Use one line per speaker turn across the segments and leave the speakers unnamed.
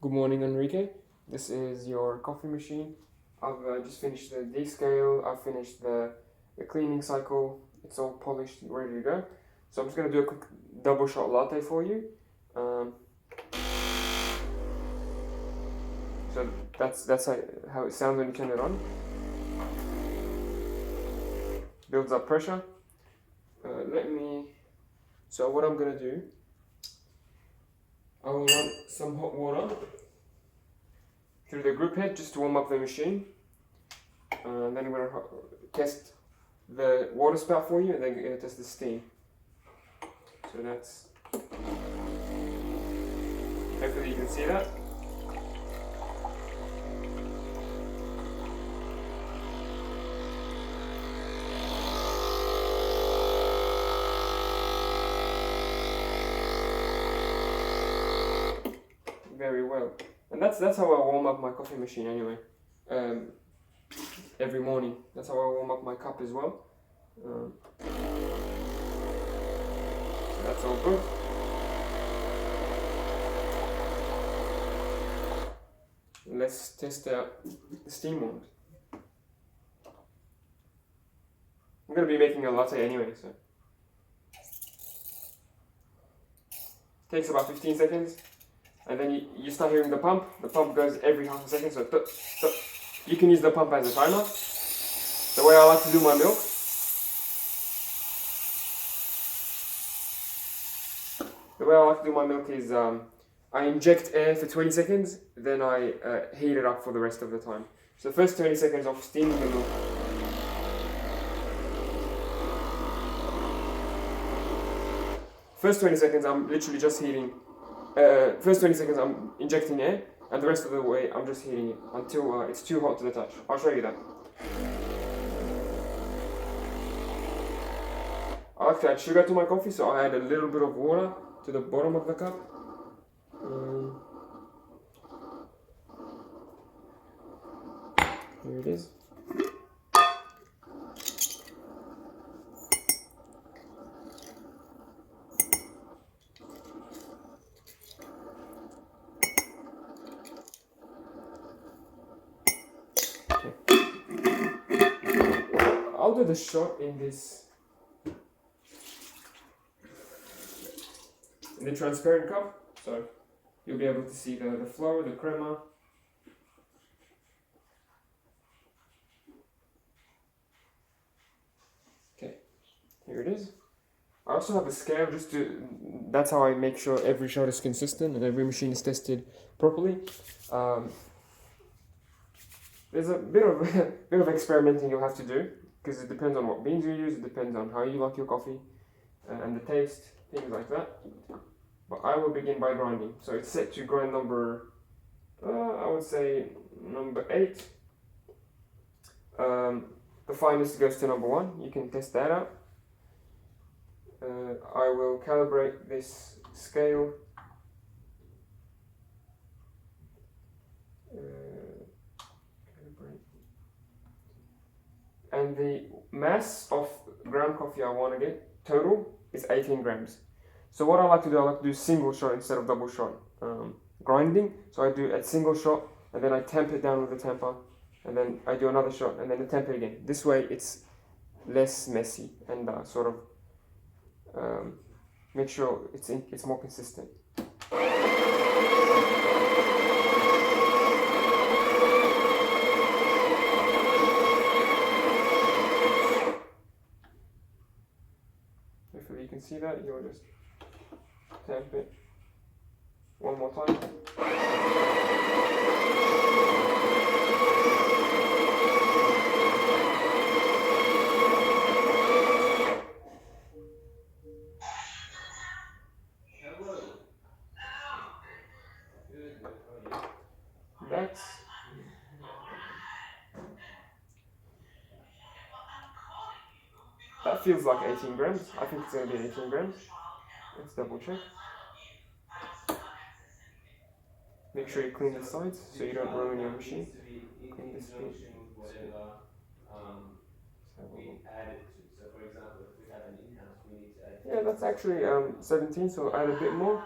Good morning, Enrique. This is your coffee machine. I've just finished the descale, I've finished the cleaning cycle, it's all polished, ready to go. So I'm just going to do a quick double shot latte for you. So that's how it sounds when you turn it on. Builds up pressure. So what I'm going to do, I will run some hot water through the group head just to warm up the machine. Then I'm going to test the water spout for you, and then going to test the steam. So that's, hopefully you can see that. Very well. And that's how I warm up my coffee machine anyway. Every morning. That's how I warm up my cup as well. That's all good. Let's test out the steam wand. I'm going to be making a latte anyway, so. Takes about 15 seconds. And then you start hearing the pump. The pump goes every half a second, so you can use the pump as a timer. The way I like to do my milk. The way I like to do my milk is I inject air for 20 seconds, then I heat it up for the rest of the time. So the first 20 seconds of steaming the milk. First 20 seconds I'm literally just heating. First 20 seconds I'm injecting air, and the rest of the way I'm just heating it until it's too hot to the touch. I'll show you that. I like to add sugar to my coffee, so I add a little bit of water to the bottom of the cup. Here it is. I'll do the shot in the transparent cup, so you'll be able to see the flow, the crema. Okay, here it is. I also have a scale that's how I make sure every shot is consistent and every machine is tested properly. There's a bit of experimenting you'll have to do, because it depends on what beans you use, it depends on how you like your coffee, and the taste, things like that. But I will begin by grinding. So it's set to grind number, I would say number 8. The finest goes to number 1. You can test that out. I will calibrate this scale. And the mass of ground coffee I want to get total is 18 grams. So what I like to do single shot instead of double shot grinding. So I do a single shot, and then I tamp it down with a tamper, and then I do another shot, and then I tamp it again. This way it's less messy and sort of make sure it's more consistent. Hopefully you can see that. You'll just tamp it one more time. That feels like 18 grams. I think it's going to be 18 grams. Let's double check. Make sure you clean the sides so you don't ruin your machine. Clean this bit. Yeah, that's actually 17, so add a bit more.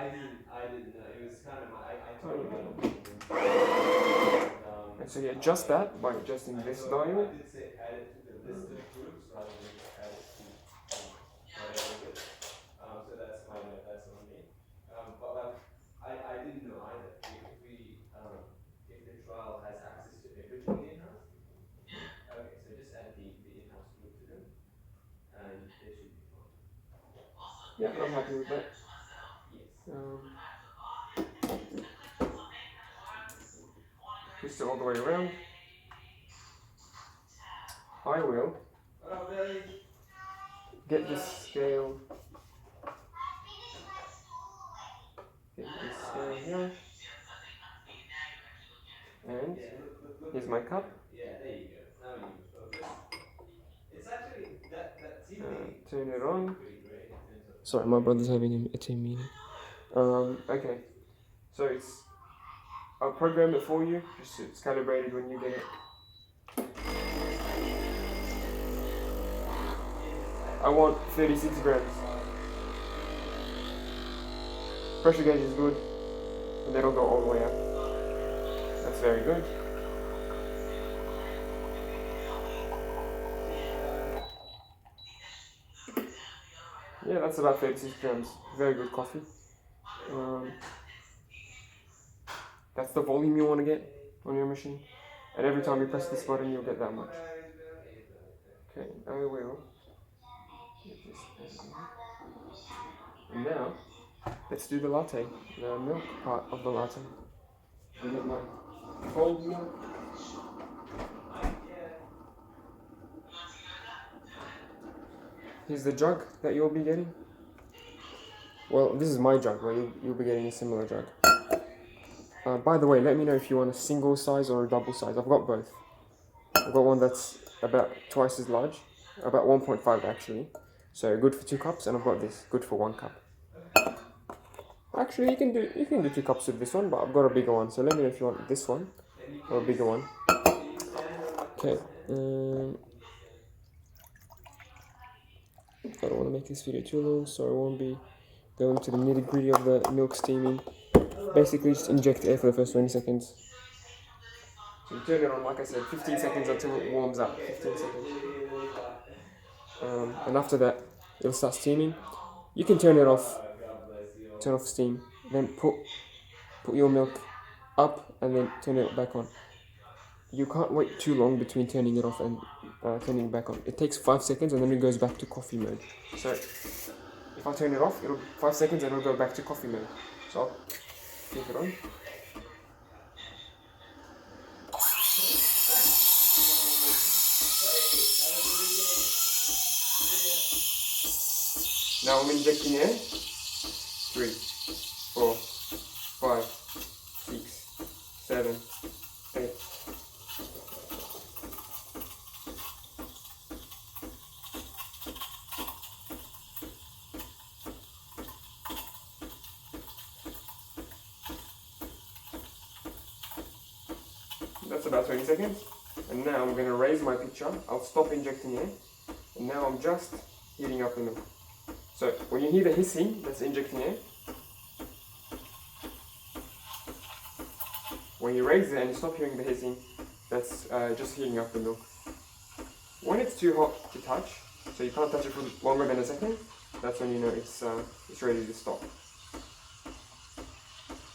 didn't know. It was kind of I told him
And so you adjust that by adjusting this dial.
I did say add it to the list of groups rather than add it to whatever. So that's my that's on me. But I didn't know either if the trial has access to everything in-house. Okay, so just add the in-house group to them, and they should be fine.
Yeah, I'm happy with that.
Yes.
Twist it all the way around. I will get this scale. Get this scale here. And here's my cup.
Yeah, there you go. Now you focus. It's actually that
turn it on.
pretty great in terms of.
Sorry, my brother's having a team meeting. Okay. So I'll program it for you, just so it's calibrated when you get it. I want 36 grams. Pressure gauge is good, and that'll go all the way up. That's very good. Yeah, that's about 36 grams. Very good coffee. That's the volume you want to get on your machine. And every time you press this button, you'll get that much. Okay, I will get this. And now, let's do the latte, the milk part of the latte. I'll get my cold milk. Here's the jug that you'll be getting. Well, this is my jug, but you'll be getting a similar jug. By the way, let me know if you want a single size or a double size. I've got both. I've got one that's about twice as large, about 1.5 actually. So good for 2 cups, and I've got this, good for 1 cup. Actually, you can do 2 cups with this one, but I've got a bigger one. So let me know if you want this one or a bigger one. Okay. I don't want to make this video too long, so I won't be going to the nitty-gritty of the milk steaming. Basically, just inject air for the first 20 seconds. So you turn it on, like I said, 15 seconds until it warms up. 15 seconds. And after that, it'll start steaming. You can turn it off. Turn off steam. Then put your milk up and then turn it back on. You can't wait too long between turning it off and turning it back on. It takes 5 seconds and then it goes back to coffee mode. So if I turn it off, it'll 5 seconds and it'll go back to coffee mode. So I'll keep it on. Now I'm injecting air. 3, 4, 5, 6, 7, 8. That's about 20 seconds. And now I'm going to raise my pitcher. I'll stop injecting air. And now I'm just heating up the milk. So when you hear the hissing, that's injecting air. When you raise it and you stop hearing the hissing, that's just heating up the milk. When it's too hot to touch, so you can't touch it for longer than a second, that's when you know it's ready to stop.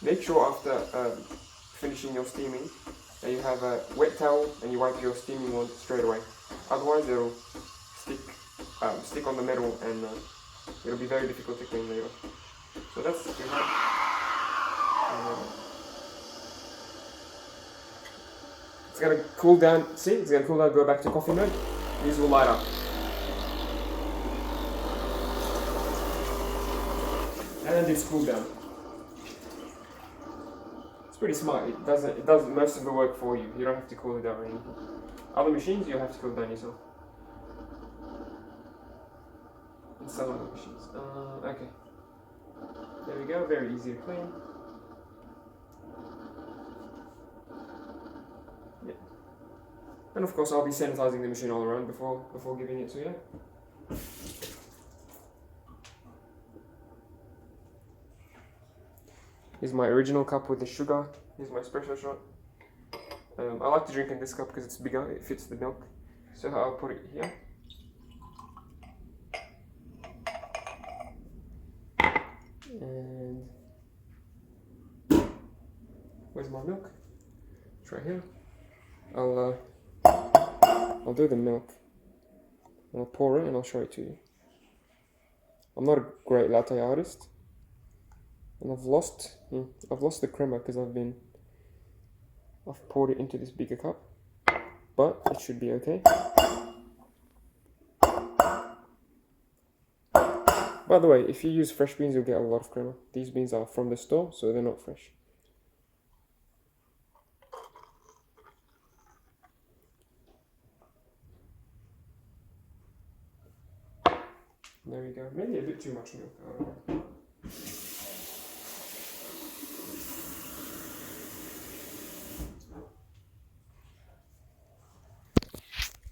Make sure after finishing your steaming that you have a wet towel and you wipe your steaming one straight away. Otherwise it'll stick on the metal and it'll be very difficult to clean later. So that's good. It's gonna cool down. See, it's gonna cool down. Go back to coffee mode. These will light up. And it's cooled down. It's pretty smart. It does most of the work for you. You don't have to cool it down or anything. Other machines, you'll have to cool it down yourself. And some other machines. Okay. There we go. Very easy to clean. Yeah. And of course, I'll be sanitizing the machine all around before giving it to you. Here's my original cup with the sugar. Here's my espresso shot. I like to drink in this cup because it's bigger, it fits the milk. So I'll put it here. And where's my milk? It's right here. I'll do the milk. And I'll pour it and I'll show it to you. I'm not a great latte artist. And I've lost the crema because I've poured it into this bigger cup. But it should be okay. By the way, if you use fresh beans, you'll get a lot of crema. These beans are from the store, so they're not fresh. There we go. Maybe a bit too much milk. I don't know.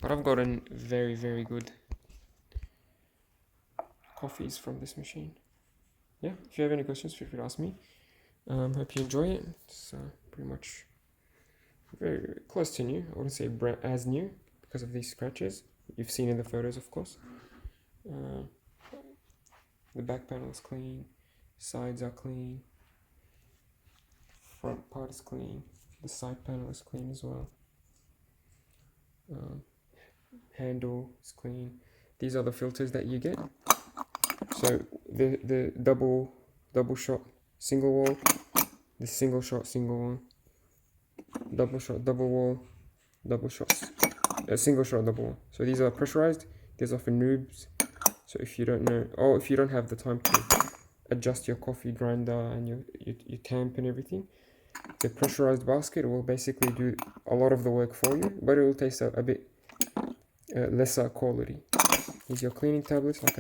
But I've gotten very, very good coffees from this machine. Yeah, if you have any questions, feel free to ask me. Hope you enjoy it. It's pretty much very close to new. I wouldn't say as new because of these scratches. You've seen in the photos, of course. The back panel is clean, sides are clean, front part is clean, the side panel is clean as well. Handle is clean. These are the filters that you get. So the double shot single wall, the single shot single wall, double shot double wall, double shots, single shot double wall. So these are pressurized. These are for noobs. So if you don't know, or if you don't have the time to adjust your coffee grinder and your temp and everything, the pressurized basket will basically do a lot of the work for you, but it will taste a bit lesser quality. Here's your cleaning tablets, like